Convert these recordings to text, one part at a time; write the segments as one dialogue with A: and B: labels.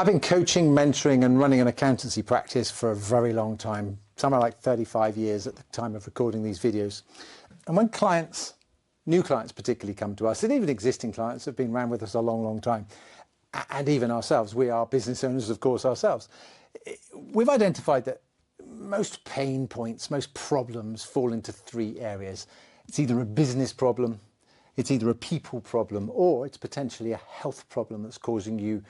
A: I've been coaching, mentoring and running an accountancy practice for a very long time, somewhere like 35 years at the time of recording these videos. And when clients, new clients particularly, come to us, and even existing clients have been around with us a long, long time, and even ourselves, we are business owners, of course, ourselves, we've identified that most pain points, most problems fall into three areas. It's either a business problem, it's either a people problem, or it's potentially a health problem that's causing you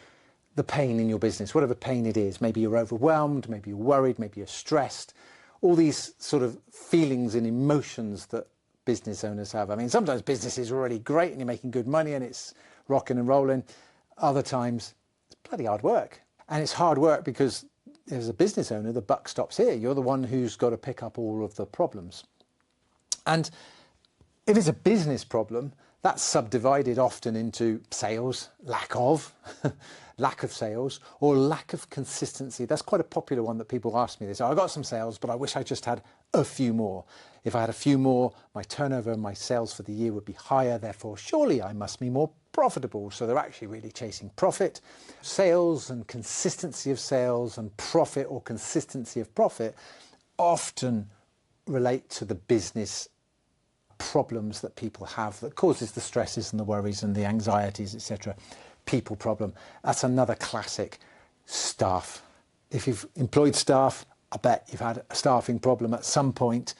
A: the pain in your business, whatever pain it is. Maybe you're overwhelmed, maybe you're worried, maybe you're stressed. All these sort of feelings and emotions that business owners have. I mean, sometimes business is really great and you're making good money and it's rocking and rolling. Other times, it's bloody hard work. And it's hard work because as a business owner, the buck stops here. You're the one who's got to pick up all of the problems. And if it's a business problem, that's subdivided often into sales, lack of sales, or lack of consistency. That's quite a popular one that people ask me. They say, I got some sales, but I wish I just had a few more. If I had a few more, my turnover and my sales for the year would be higher. Therefore, surely I must be more profitable. So they're actually really chasing profit. Sales and consistency of sales and profit or consistency of profit often relate to the business problems that people have that causes the stresses and the worries and the anxieties, etc. People problem. That's another classic. Staff. If you've employed staff, I bet you've had a staffing problem at some point.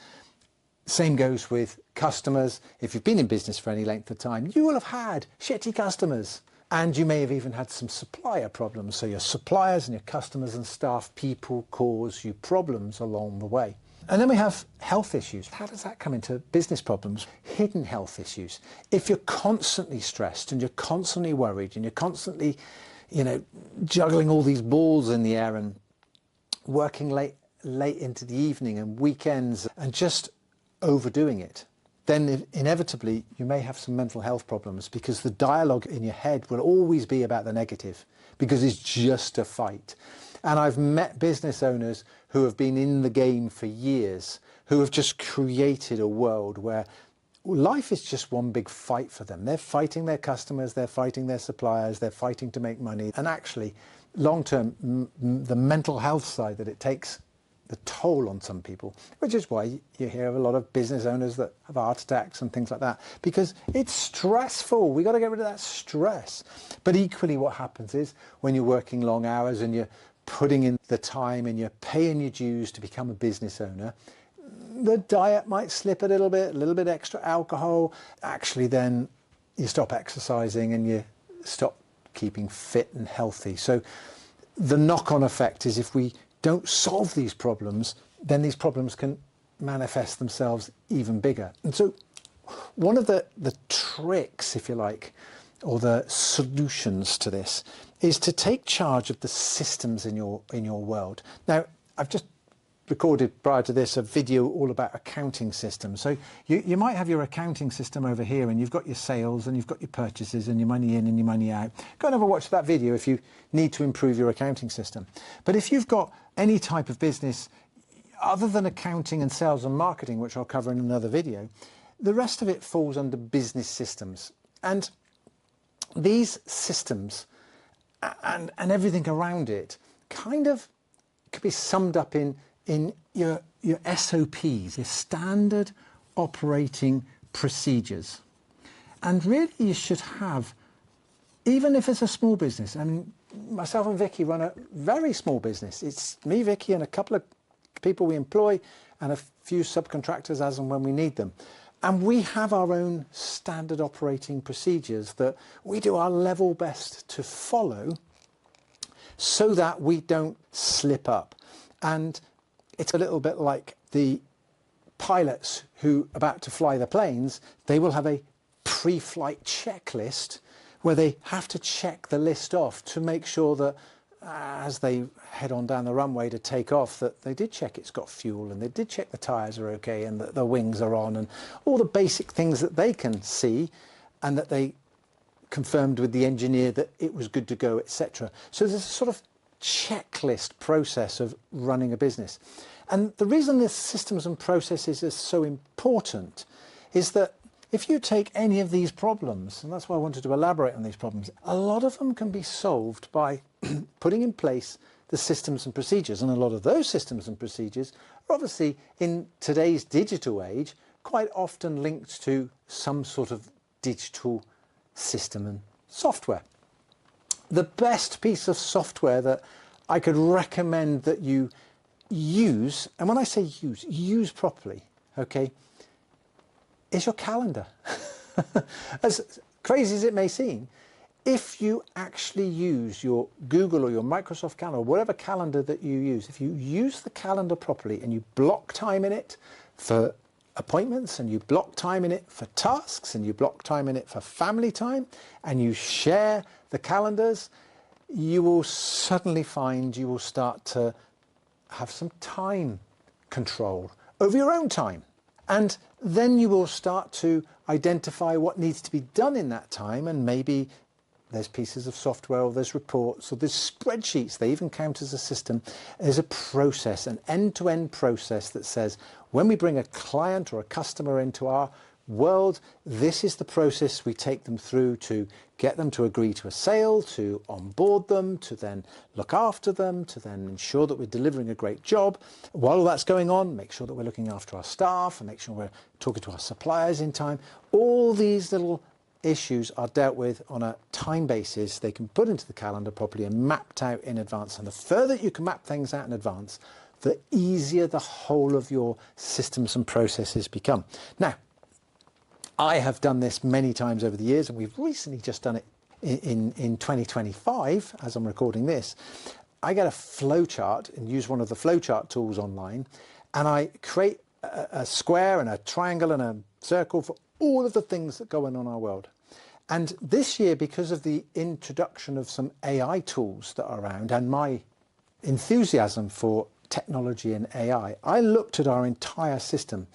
A: Same goes with customers. If you've been in business for any length of time, you will have had shitty customers. And you may have even had some supplier problems. So your suppliers and your customers and staff people cause you problems along the way. And then we have health issues. How does that come into business problems? Hidden health issues. If you're constantly stressed and you're constantly worried and you're constantly, juggling all these balls in the air and working late into the evening and weekends and just overdoing it, then inevitably you may have some mental health problems because the dialogue in your head will always be about the negative because it's just a fight. And I've met business owners who have been in the game for years, who have just created a world where life is just one big fight for them. They're fighting their customers, they're fighting their suppliers, they're fighting to make money. And actually, long term, the mental health side that it takes the toll on some people, which is why you hear of a lot of business owners that have heart attacks and things like that, because it's stressful. We got to get rid of that stress. But equally what happens is when you're working long hours and you're putting in the time and you're paying your dues to become a business owner, the diet might slip a little bit extra alcohol. Actually, then you stop exercising and you stop keeping fit and healthy. So the knock-on effect is if we don't solve these problems, then these problems can manifest themselves even bigger. And so one of the tricks, if you like, or the solutions to this is to take charge of the systems in your world. Now, I've just recorded prior to this a video all about accounting systems. So you might have your accounting system over here and you've got your sales and you've got your purchases and your money in and your money out. Go and have a watch that video if you need to improve your accounting system. But if you've got any type of business other than accounting and sales and marketing, which I'll cover in another video, the rest of it falls under business systems. And these systems and everything around it kind of could be summed up in your SOPs, your standard operating procedures. And really you should have, even if it's a small business, I mean, myself and Vicky run a very small business. It's me, Vicky, and a couple of people we employ and a few subcontractors as and when we need them. And we have our own standard operating procedures that we do our level best to follow so that we don't slip up. And it's a little bit like the pilots who are about to fly the planes. They will have a pre-flight checklist where they have to check the list off to make sure that as they head on down the runway to take off, that they did check it's got fuel and they did check the tyres are okay and that the wings are on and all the basic things that they can see and that they confirmed with the engineer that it was good to go, etc. So there's a sort of checklist process of running a business. And the reason this systems and processes is so important is that if you take any of these problems, and that's why I wanted to elaborate on these problems, a lot of them can be solved by putting in place the systems and procedures. And a lot of those systems and procedures are obviously, in today's digital age, quite often linked to some sort of digital system and software. The best piece of software that I could recommend that you use, and when I say use properly, okay, is your calendar. As crazy as it may seem, if you actually use your Google or your Microsoft calendar, or whatever calendar that you use, if you use the calendar properly and you block time in it for appointments, and you block time in it for tasks, and you block time in it for family time, and you share the calendars, you will suddenly find you will start to have some time control over your own time. And then you will start to identify what needs to be done in that time, and maybe there's pieces of software, or there's reports, or there's spreadsheets. They even count as a system. There's a process, an end-to-end process that says, when we bring a client or a customer into our world, this is the process we take them through to get them to agree to a sale, to onboard them, to then look after them, to then ensure that we're delivering a great job. While all that's going on, make sure that we're looking after our staff and make sure we're talking to our suppliers in time. All these little issues are dealt with on a time basis. They can put into the calendar properly and mapped out in advance. And the further you can map things out in advance, the easier the whole of your systems and processes become. Now, I have done this many times over the years, and we've recently just done it in 2025, as I'm recording this. I get a flowchart and use one of the flowchart tools online, and I create a square and a triangle and a circle for all of the things that go on in our world. And this year, because of the introduction of some AI tools that are around and my enthusiasm for technology and AI, I looked at our entire system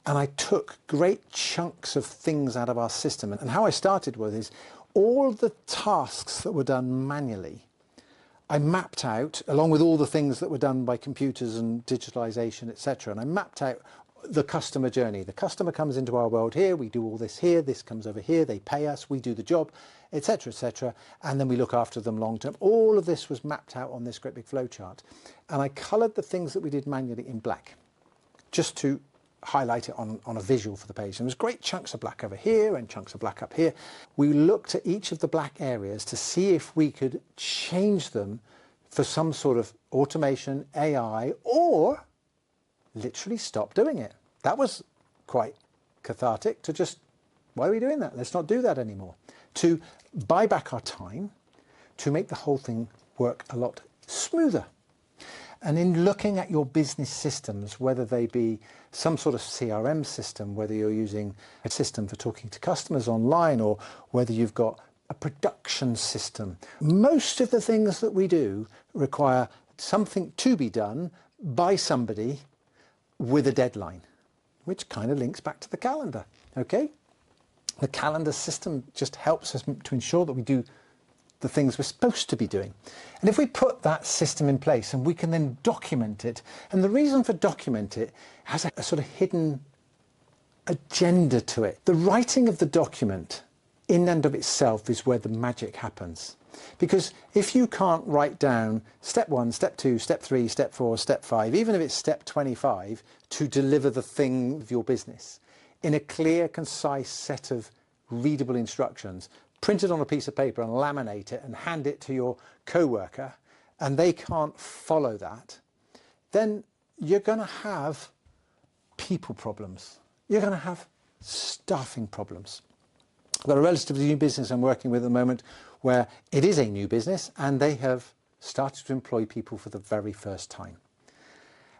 A: and I took great chunks of things out of our system. And how I started with is all the tasks that were done manually, I mapped out, along with all the things that were done by computers and digitalization, etc. And I mapped out the customer journey. The customer comes into our world here, we do all this here, this comes over here, they pay us, we do the job, etc., etc. And then we look after them long term. All of this was mapped out on this great big flowchart. And I coloured the things that we did manually in black, just to highlight it on a visual for the page. And there was great chunks of black over here and chunks of black up here. We looked at each of the black areas to see if we could change them for some sort of automation, AI, or literally stop doing it. That was quite cathartic to just, why are we doing that? Let's not do that anymore. To buy back our time, to make the whole thing work a lot smoother. And in looking at your business systems, whether they be some sort of CRM system, whether you're using a system for talking to customers online, or whether you've got a production system, most of the things that we do require something to be done by somebody with a deadline, which kind of links back to the calendar, okay? The calendar system just helps us to ensure that we do the things we're supposed to be doing. And if we put that system in place and we can then document it, and the reason for document it has a sort of hidden agenda to it. The writing of the document in and of itself is where the magic happens. Because if you can't write down step 1, step 2, step 3, step 4, step 5, even if it's step 25, to deliver the thing of your business in a clear, concise set of readable instructions, print it on a piece of paper and laminate it and hand it to your co-worker, and they can't follow that, then you're going to have people problems. You're going to have staffing problems. I've got a relatively new business I'm working with at the moment where it is a new business and they have started to employ people for the very first time.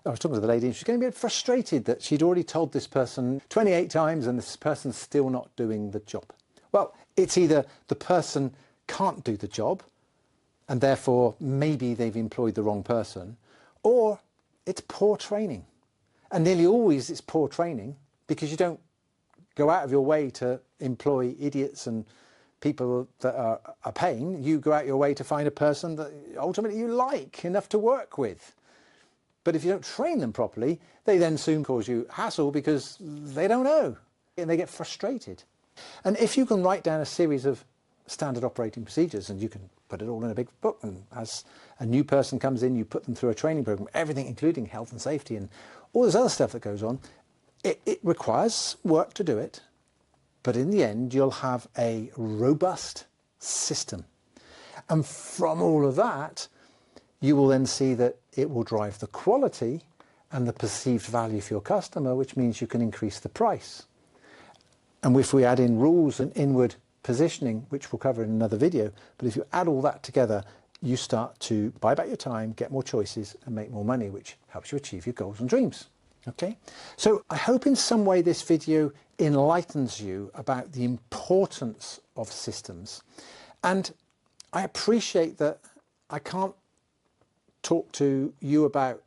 A: I was talking to the lady and she's getting a bit frustrated that she'd already told this person 28 times and this person's still not doing the job. Well, it's either the person can't do the job and therefore maybe they've employed the wrong person, or it's poor training. And nearly always it's poor training because you don't go out of your way to employ idiots and people that are a pain. You go out your way to find a person that ultimately you like enough to work with. But if you don't train them properly, they then soon cause you hassle because they don't know and they get frustrated. And if you can write down a series of standard operating procedures, and you can put it all in a big book, and as a new person comes in, you put them through a training program, everything including health and safety and all this other stuff that goes on. It requires work to do it, but in the end you'll have a robust system. And from all of that, you will then see that it will drive the quality and the perceived value for your customer, which means you can increase the price. And if we add in rules and inward positioning, which we'll cover in another video, but if you add all that together, you start to buy back your time, get more choices and make more money, which helps you achieve your goals and dreams. Okay? So I hope in some way this video enlightens you about the importance of systems. And I appreciate that I can't talk to you about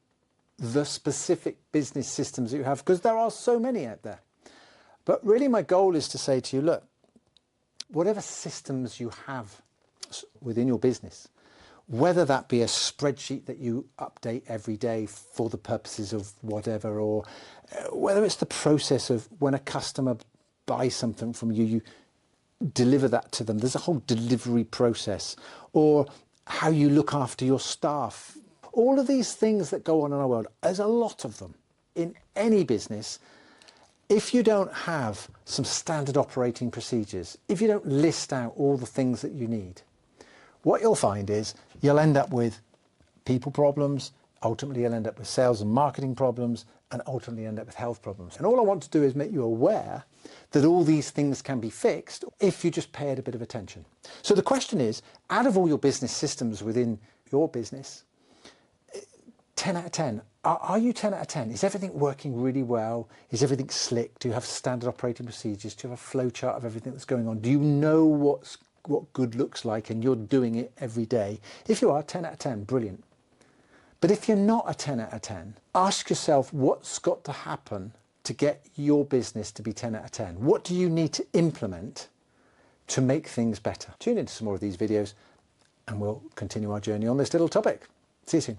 A: the specific business systems that you have, because there are so many out there. But really my goal is to say to you, look, whatever systems you have within your business, whether that be a spreadsheet that you update every day for the purposes of whatever, or whether it's the process of when a customer buys something from you, you deliver that to them. There's a whole delivery process, or how you look after your staff. All of these things that go on in our world, there's a lot of them in any business. If you don't have some standard operating procedures, if you don't list out all the things that you need, what you'll find is you'll end up with people problems, ultimately you'll end up with sales and marketing problems, and ultimately end up with health problems. And all I want to do is make you aware that all these things can be fixed if you just pay it a bit of attention. So the question is, out of all your business systems within your business, 10 out of 10, are you 10 out of 10? Is everything working really well? Is everything slick? Do you have standard operating procedures? Do you have a flow chart of everything that's going on? Do you know what good looks like and you're doing it every day? If you are, 10 out of 10, brilliant. But if you're not a 10 out of 10, ask yourself what's got to happen to get your business to be 10 out of 10. What do you need to implement to make things better? Tune into some more of these videos and we'll continue our journey on this little topic. See you soon.